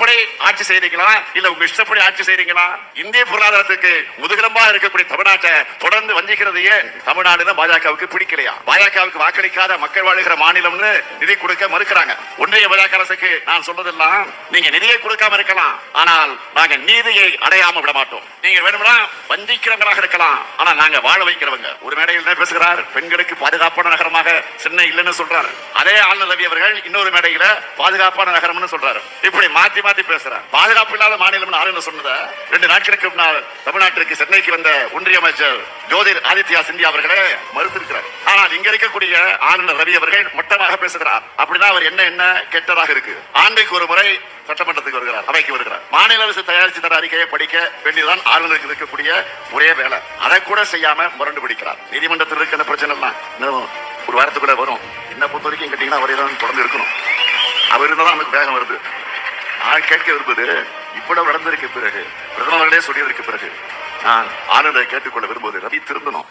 சட்டப்படி ஆட்சி செய்றீங்களா இல்ல உங்க இஷ்டப்படி ஆட்சி செய்றீங்களா? இந்திய பொருளாதாரத்துக்கு முதுகெலும்பா இருக்கக்கூடிய தமிழ்நாட்டை தொடர்ந்து வஞ்சிக்கிறதையே தமிழ்நாடு பாஜகவுக்கு பிடிக்கலையா? பாஜகவுக்கு வாக்களிக்காத மக்கள் வாழுகிற மாநிலம்னு நிதி கொடுக்க மறுக்கிறாங்க. ஒன்றிய பாஜக அரசுக்கு நான் சொல்றதெல்லாம், நீங்க நிதியை கொடுக்காம இருக்கலாம், ஆனால் நாங்க நீதியை அடையாம விட மாட்டோம். நீங்க வேணும்னா வஞ்சிக்கிறவங்களாக இருக்கலாம், ஆனா நாங்க வாழ வைக்கிறவங்க. ஒரு மேடையில் என்ன பேசுகிறார்? பெண்களுக்கு பாதுகாப்பான நகரமாக சென்னை இல்லைன்னு சொல்றாரு. அதே ஆளுநர் ரவி அவர்கள் இன்னொரு மேடையில பாதுகாப்பான நகரம்னு சொல்றாரு. இப்படி மாத்தி மாத்தி பேசுறார். பாதுகாப்பு இல்லாத மாநிலம் ஆளுநர் சொன்னதை 2 நாட்களுக்கு முன்னால் தமிழ்நாட்டிற்கு சென்னைக்கு வந்த ஒன்றிய அமைச்சர் ஜோதிர் ஆதித்யா சிந்தியா அவர்களே மறுத்திருக்கிறார். ஆனால் இங்க இருக்கக்கூடிய ஆளுநர் ரவி அவர்கள் மட்டமாக பேசுகிறார். அப்படிதான் அவர் என்ன கெட்டதாக இருக்கு. ஆண்டுக்கு ஒரு முறை சட்டமன்றத்துக்கு வருகிறார், அவைக்கு வருகிறார். மாநில அரசு தயாரித்து தர அறிக்கையை படிக்க வேண்டியதான் ஆளுநருக்கு இருக்கக்கூடிய ஒரே வேலை. அதை கூட செய்யாம முரண்டு பிடிக்கிறார். நீதிமன்றத்தில் இருக்கிற பிரச்சனை எல்லாம் ஒரு வாரத்துக்குள்ள வரும். என்ன பொறுத்த வரைக்கும் கேட்டீங்கன்னா அவரே தான் தொடர்ந்து இருக்கணும். அவர் இருந்தால் நமக்கு வேகம் வருது. நான் கேட்க விரும்புவது, இவ்வளவு நடந்திருக்க பிறகு, பிரதமர்களே சொல்லியதற்கு பிறகு நான் ஆளுநரை கேட்டுக்கொள்ள விரும்புவது, ரவி திருந்தணும்.